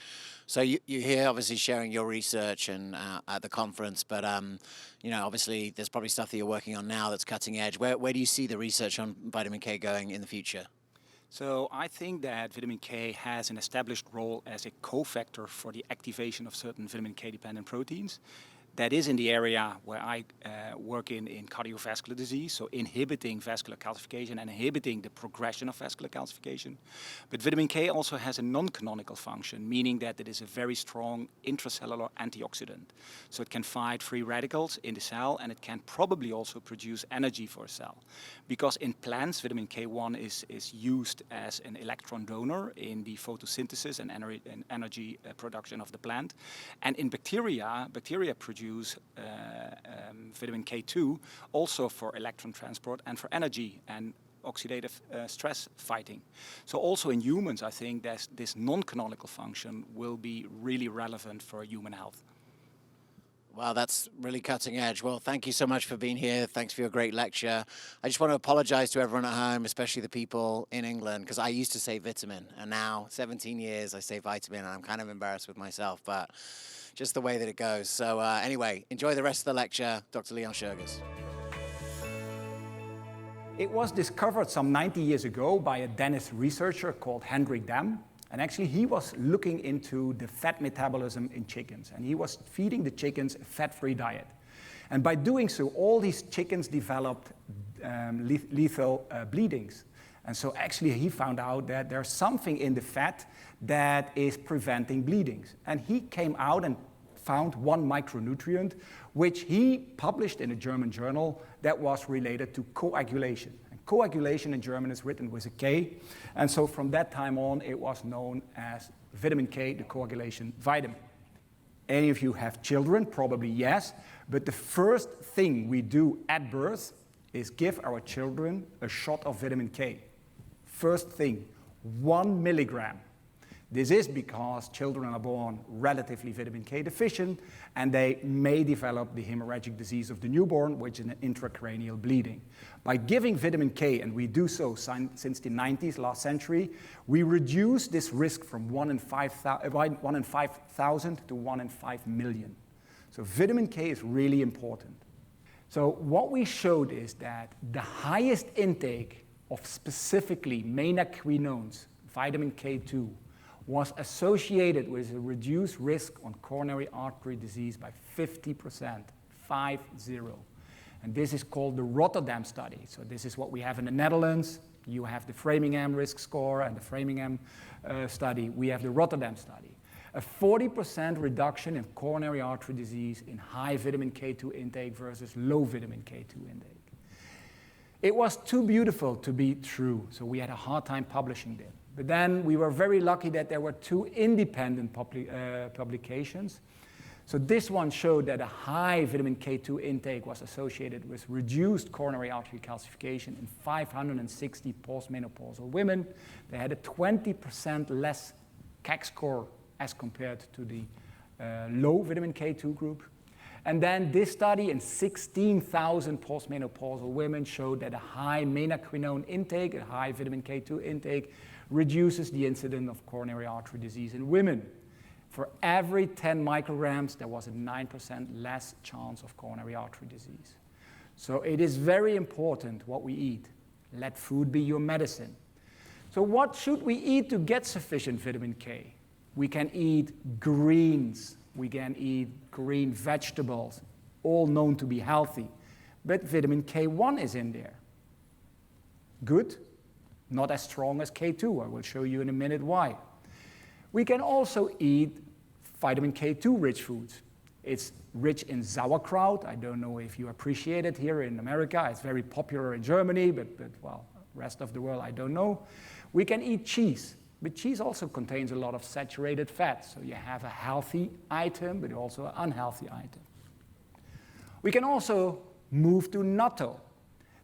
So you're here obviously sharing your research and at the conference, but obviously there's probably stuff that you're working on now that's cutting edge. Where do you see the research on vitamin K going in the future? So I think that vitamin K has an established role as a cofactor for the activation of certain vitamin K-dependent proteins. That is in the area where I work in cardiovascular disease, so inhibiting vascular calcification and inhibiting the progression of vascular calcification. But vitamin K also has a non-canonical function, meaning that it is a very strong intracellular antioxidant. So it can fight free radicals in the cell, and it can probably also produce energy for a cell. Because in plants, vitamin K1 is used as an electron donor in the photosynthesis and energy production of the plant. And in bacteria produce vitamin K2 also for electron transport and for energy and oxidative stress fighting. So also in humans, I think this non-canonical function will be really relevant for human health. Wow, that's really cutting edge. Well, thank you so much for being here. Thanks for your great lecture. I just want to apologize to everyone at home, especially the people in England, because I used to say vitamin, and now 17 years I say vitamin, and I'm kind of embarrassed with myself, but just the way that it goes. So anyway, enjoy the rest of the lecture. Dr. Leon Schurgers. It was discovered some 90 years ago by a Danish researcher called Hendrik Dam. And actually, he was looking into the fat metabolism in chickens. And he was feeding the chickens a fat-free diet. And by doing so, all these chickens developed lethal bleedings. And so actually, he found out that there's something in the fat that is preventing bleedings. And he came out and found one micronutrient, which he published in a German journal that was related to coagulation. And coagulation in German is written with a K, and so from that time on, it was known as vitamin K, the coagulation vitamin. Any of you have children? Probably yes, but the first thing we do at birth is give our children a shot of vitamin K. First thing, 1 milligram. This is because children are born relatively vitamin K deficient, and they may develop the hemorrhagic disease of the newborn, which is an intracranial bleeding. By giving vitamin K, and we do so since the 90s, last century, we reduce this risk from 1 in 5,000 to 1 in 5 million. So vitamin K is really important. So what we showed is that the highest intake of specifically menaquinones, vitamin K2, was associated with a reduced risk on coronary artery disease by 50%, 5-0. And this is called the Rotterdam study. So this is what we have in the Netherlands. You have the Framingham risk score and the Framingham study. We have the Rotterdam study. A 40% reduction in coronary artery disease in high vitamin K2 intake versus low vitamin K2 intake. It was too beautiful to be true, so we had a hard time publishing it. But then we were very lucky that there were 2 independent publications. So this one showed that a high vitamin K2 intake was associated with reduced coronary artery calcification in 560 postmenopausal women. They had a 20% less CAC score as compared to the low vitamin K2 group. And then this study in 16,000 postmenopausal women showed that a high menaquinone intake, a high vitamin K2 intake, reduces the incidence of coronary artery disease in women. For every 10 micrograms, there was a 9% less chance of coronary artery disease. So it is very important what we eat. Let food be your medicine. So what should we eat to get sufficient vitamin K? We can eat greens. We can eat green vegetables, all known to be healthy. But vitamin K1 is in there. Good. Not as strong as K2. I will show you in a minute why. We can also eat vitamin K2 rich foods. It's rich in sauerkraut. I don't know if you appreciate it here in America. It's very popular in Germany, but well, rest of the world, I don't know. We can eat cheese, but cheese also contains a lot of saturated fat. So you have a healthy item, but also an unhealthy item. We can also move to natto.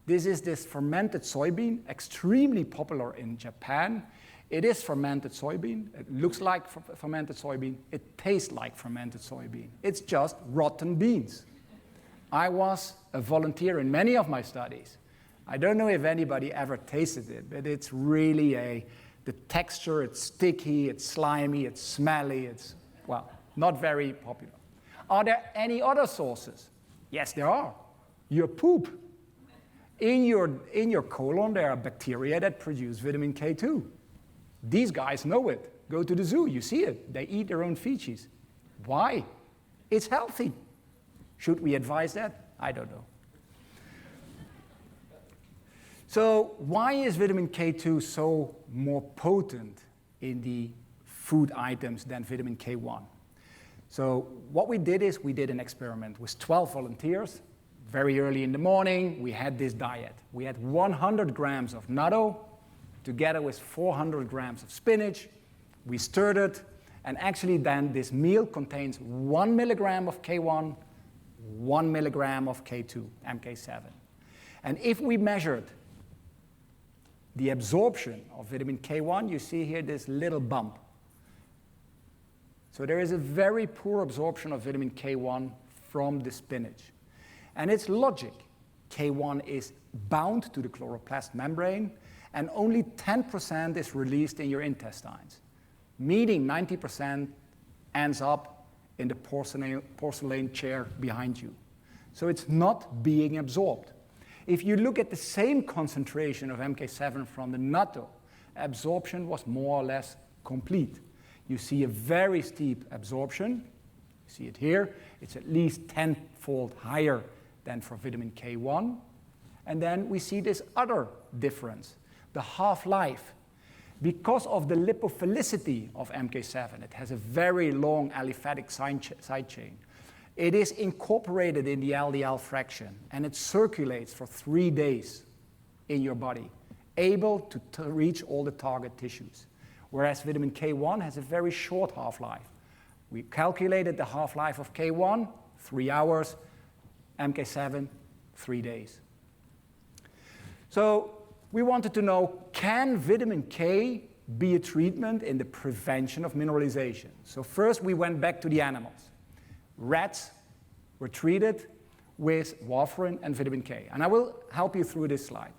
This is this fermented soybean, extremely popular in Japan. It is fermented soybean. It looks like fermented soybean. It tastes like fermented soybean. It's just rotten beans. I was a volunteer in many of my studies. I don't know if anybody ever tasted it, but it's really the texture, it's sticky, it's slimy, it's smelly, it's, well, not very popular. Are there any other sources? Yes, there are. Your poop. In your colon, there are bacteria that produce vitamin K2. These guys know it. Go to the zoo, you see it. They eat their own feces. Why? It's healthy. Should we advise that? I don't know. So why is vitamin K2 so more potent in the food items than vitamin K1? So what we did is we did an experiment with 12 volunteers. Very early in the morning, we had this diet. We had 100 grams of natto together with 400 grams of spinach. We stirred it, and actually then this meal contains 1 milligram of K1, 1 milligram of K2, MK7. And if we measured the absorption of vitamin K1, you see here this little bump. So there is a very poor absorption of vitamin K1 from the spinach. And it's logic. K1 is bound to the chloroplast membrane, and only 10% is released in your intestines, meaning 90% ends up in the porcelain chair behind you. So it's not being absorbed. If you look at the same concentration of MK7 from the natto, absorption was more or less complete. You see a very steep absorption. You see it here. It's at least 10-fold higher than for vitamin K1. And then we see this other difference, the half-life. Because of the lipophilicity of MK7, it has a very long aliphatic side chain. It is incorporated in the LDL fraction, and it circulates for 3 days in your body, able to reach all the target tissues. Whereas vitamin K1 has a very short half-life. We calculated the half-life of K1, 3 hours, MK7, 3 days. So we wanted to know, can vitamin K be a treatment in the prevention of mineralization? So first we went back to the animals. Rats were treated with warfarin and vitamin K. And I will help you through this slide.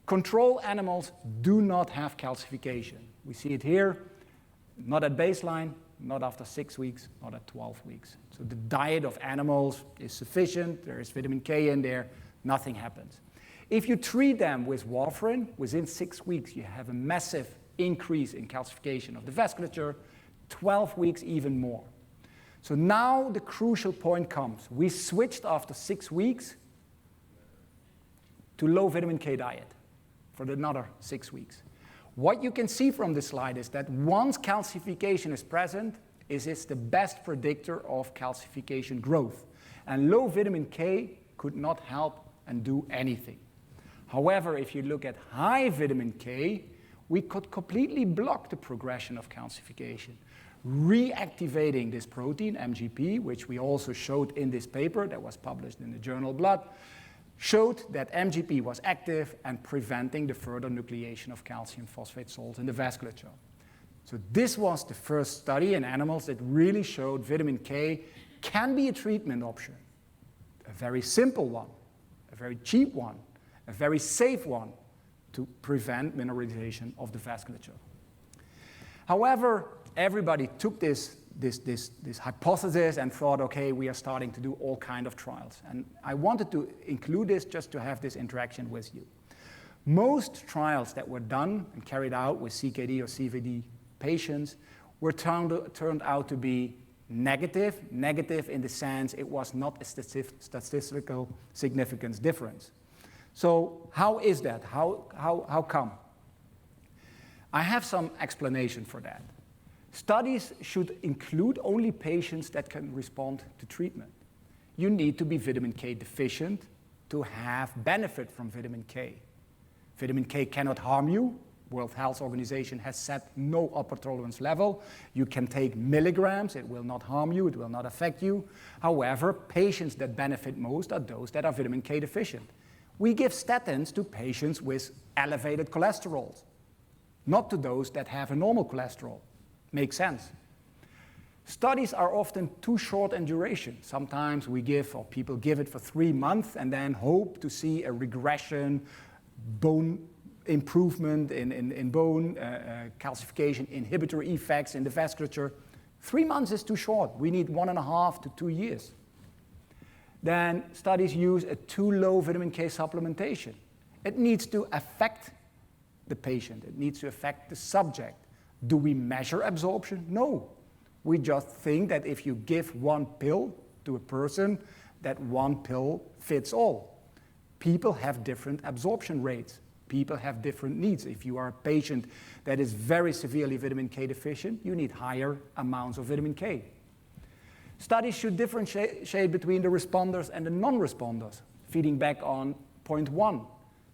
Control animals do not have calcification. We see it here, not at baseline, not after 6 weeks, not at 12 weeks. So the diet of animals is sufficient, there is vitamin K in there, nothing happens. If you treat them with warfarin, within 6 weeks you have a massive increase in calcification of the vasculature, 12 weeks even more. So now the crucial point comes. We switched after 6 weeks to low vitamin K diet for another 6 weeks. What you can see from this slide is that once calcification is present, it is the best predictor of calcification growth. And low vitamin K could not help and do anything. However, if you look at high vitamin K, we could completely block the progression of calcification, reactivating this protein, MGP, which we also showed in this paper that was published in the journal Blood, showed that MGP was active and preventing the further nucleation of calcium phosphate salts in the vasculature. So this was the first study in animals that really showed vitamin K can be a treatment option. A very simple one, a very cheap one, a very safe one to prevent mineralization of the vasculature. However, everybody took this hypothesis and thought, okay, we are starting to do all kinds of trials. And I wanted to include this just to have this interaction with you. Most trials that were done and carried out with CKD or CVD patients were turned out to be negative in the sense it was not a statistical significance difference. So how is that? How come? I have some explanation for that. Studies should include only patients that can respond to treatment. You need to be vitamin K deficient to have benefit from vitamin K. Vitamin K cannot harm you. World Health Organization has set no upper tolerance level. You can take milligrams, it will not harm you, it will not affect you. However, patients that benefit most are those that are vitamin K deficient. We give statins to patients with elevated cholesterol, not to those that have a normal cholesterol. Makes sense. Studies are often too short in duration. Sometimes we give, or people give it for 3 months and then hope to see a regression, bone improvement in bone, calcification, inhibitory effects in the vasculature. 3 months is too short. We need 1.5 to 2 years. Then studies use a too low vitamin K supplementation. It needs to affect the patient. It needs to affect the subject. Do we measure absorption? No. We just think that if you give one pill to a person, that one pill fits all. People have different absorption rates. People have different needs. If you are a patient that is very severely vitamin K deficient, you need higher amounts of vitamin K. Studies should differentiate between the responders and the non-responders, feeding back on point 1.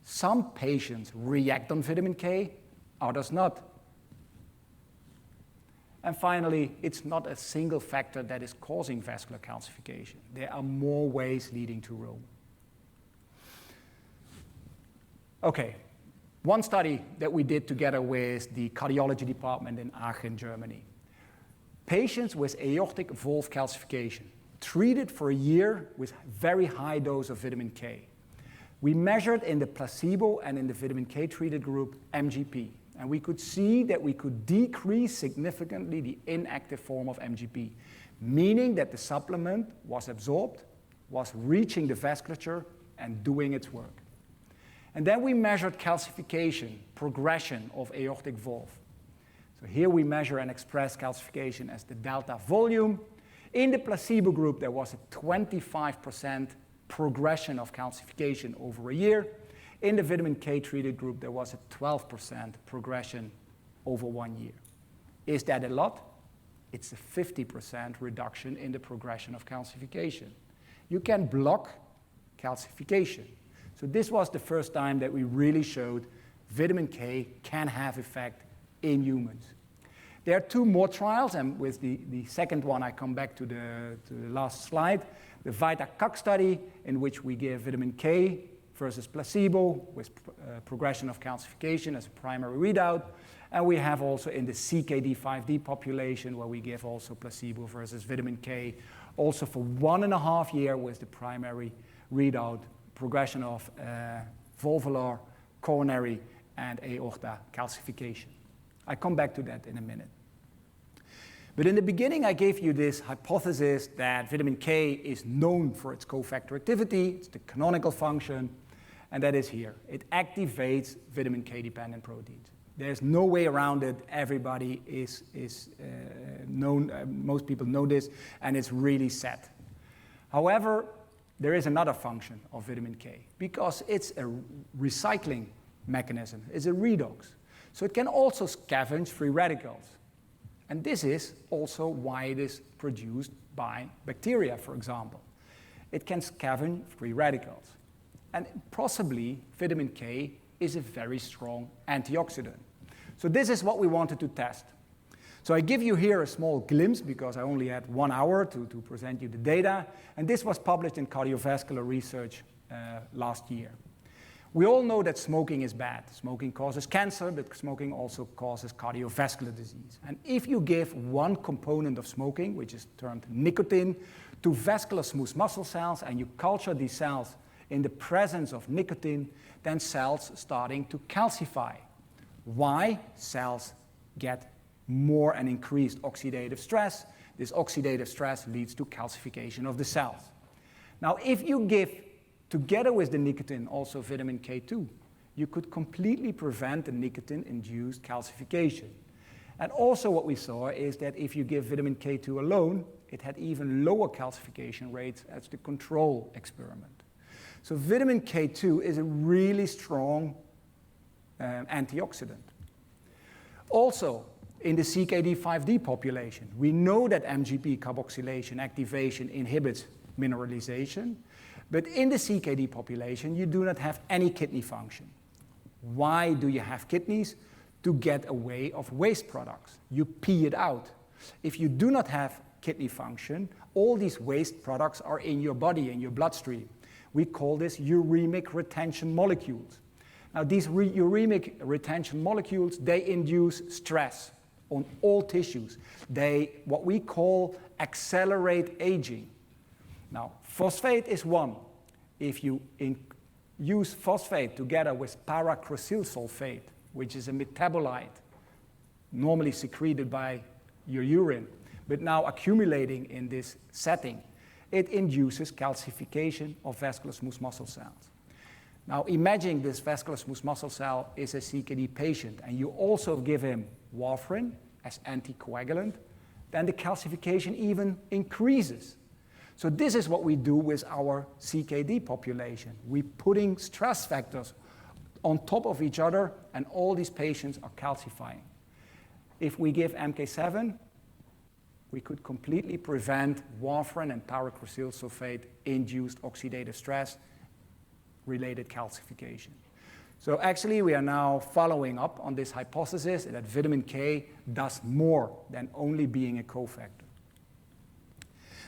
Some patients react on vitamin K, others not. And finally, it's not a single factor that is causing vascular calcification. There are more ways leading to Rome. Okay, one study that we did together with the cardiology department in Aachen, Germany. Patients with aortic valve calcification, treated for a year with very high dose of vitamin K. We measured in the placebo and in the vitamin K treated group MGP. And we could see that we could decrease significantly the inactive form of MGP, meaning that the supplement was absorbed, was reaching the vasculature and doing its work. And then we measured calcification, progression of aortic valve. So here we measure and express calcification as the delta volume. In the placebo group, there was a 25% progression of calcification over a year. In the vitamin K treated group, there was a 12% progression over 1 year. Is that a lot? It's a 50% reduction in the progression of calcification. You can block calcification. So this was the first time that we really showed vitamin K can have effect in humans. There are 2 more trials, and with the second one, I come back to the last slide, the VITA-CAC study, in which we give vitamin K versus placebo with progression of calcification as a primary readout. And we have also in the CKD5D population where we give also placebo versus vitamin K, also for 1.5 years with the primary readout, progression of valvular, coronary, and aorta calcification. I come back to that in a minute. But in the beginning, I gave you this hypothesis that vitamin K is known for its cofactor activity, it's the canonical function, and that is here. It activates vitamin K-dependent proteins. There's no way around it. Everybody is known, most people know this, and it's really set. However, there is another function of vitamin K, because it's a recycling mechanism, it's a redox. So it can also scavenge free radicals. And this is also why it is produced by bacteria, for example. It can scavenge free radicals. And possibly vitamin K is a very strong antioxidant. So this is what we wanted to test. So I give you here a small glimpse because I only had 1 hour to present you the data. And this was published in Cardiovascular Research last year. We all know that smoking is bad. Smoking causes cancer, but smoking also causes cardiovascular disease. And if you give one component of smoking, which is termed nicotine, to vascular smooth muscle cells, and you culture these cells in the presence of nicotine, then cells starting to calcify. Why? Cells get more and increased oxidative stress. This oxidative stress leads to calcification of the cells. Now, if you give together with the nicotine, also vitamin K2, you could completely prevent the nicotine-induced calcification. And also what we saw is that if you give vitamin K2 alone, it had even lower calcification rates as the control experiment. So vitamin K2 is a really strong antioxidant. Also, in the CKD5D population, we know that MGP carboxylation activation inhibits mineralization. But in the CKD population, you do not have any kidney function. Why do you have kidneys? To get away of waste products. You pee it out. If you do not have kidney function, all these waste products are in your body, in your bloodstream. We call this uremic retention molecules. Now, these uremic retention molecules, they induce stress on all tissues. They, what we call, accelerate aging. Now, phosphate is one. If you use phosphate together with paracrysyl sulfate, which is a metabolite normally secreted by your urine, but now accumulating in this setting, it induces calcification of vascular smooth muscle cells. Now imagine this vascular smooth muscle cell is a CKD patient, and you also give him warfarin as anticoagulant, then the calcification even increases. So this is what we do with our CKD population. We're putting stress factors on top of each other, and all these patients are calcifying. If we give MK7, we could completely prevent warfarin and paracrysyl sulfate-induced oxidative stress-related calcification. So actually, we are now following up on this hypothesis that vitamin K does more than only being a cofactor.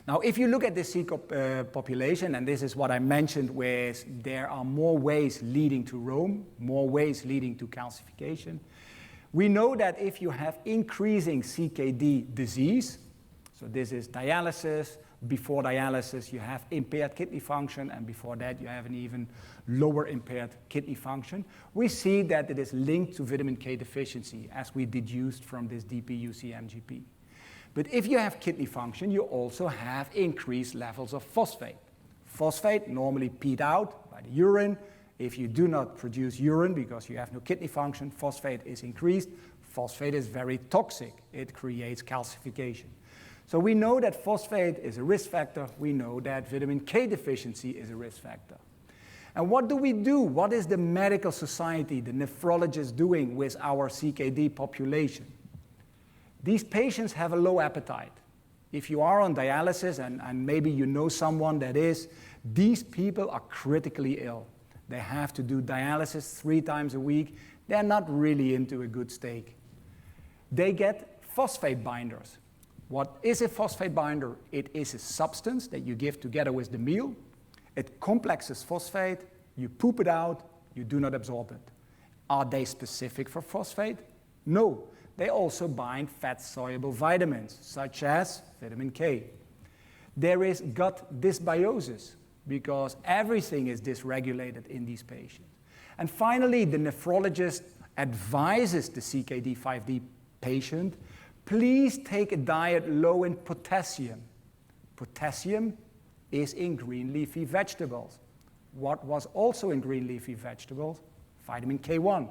Now, if you look at this CKD population, and this is what I mentioned, where there are more ways leading to Rome, more ways leading to calcification, we know that if you have increasing CKD disease, so this is dialysis, before dialysis, you have impaired kidney function, and before that, you have an even lower impaired kidney function. We see that it is linked to vitamin K deficiency, as we deduced from this DPUC-MGP. But if you have kidney function, you also have increased levels of phosphate. Phosphate normally peed out by the urine. If you do not produce urine because you have no kidney function, phosphate is increased. Phosphate is very toxic. It creates calcification. So we know that phosphate is a risk factor. We know that vitamin K deficiency is a risk factor. And what do we do? What is the medical society, the nephrologist, doing with our CKD population? These patients have a low appetite. If you are on dialysis, and maybe you know someone that is, these people are critically ill. They have to do dialysis 3 times a week. They're not really into a good steak. They get phosphate binders. What is a phosphate binder? It is a substance that you give together with the meal. It complexes phosphate, you poop it out, you do not absorb it. Are they specific for phosphate? No. They also bind fat-soluble vitamins, such as vitamin K. There is gut dysbiosis, because everything is dysregulated in these patients. And finally, the nephrologist advises the CKD5D patient, please take a diet low in potassium. Potassium is in green leafy vegetables. What was also in green leafy vegetables? Vitamin K1.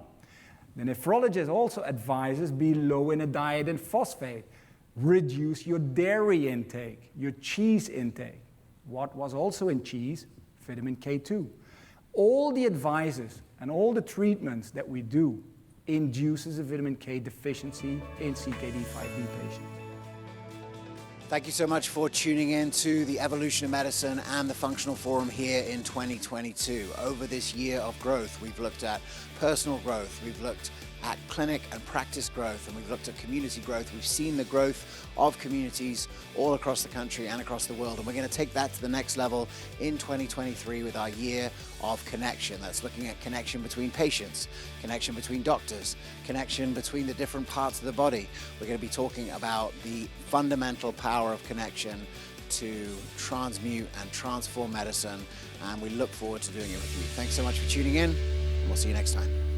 The nephrologist also advises be low in a diet in phosphate. Reduce your dairy intake, your cheese intake. What was also in cheese? Vitamin K2. All the advices and all the treatments that we do induces a vitamin K deficiency in CKD5D patients. Thank you so much for tuning in to the Evolution of Medicine and the Functional Forum here in 2022. Over this year of growth, we've looked at personal growth, we've looked at clinic and practice growth, and we've looked at community growth. We've seen the growth of communities all across the country and across the world, and we're going to take that to the next level in 2023 with our year of connection. That's looking at connection between patients, connection between doctors, connection between the different parts of the body. We're going to be talking about the fundamental power of connection to transmute and transform medicine, and we look forward to doing it with you. Thanks so much for tuning in, and we'll see you next time.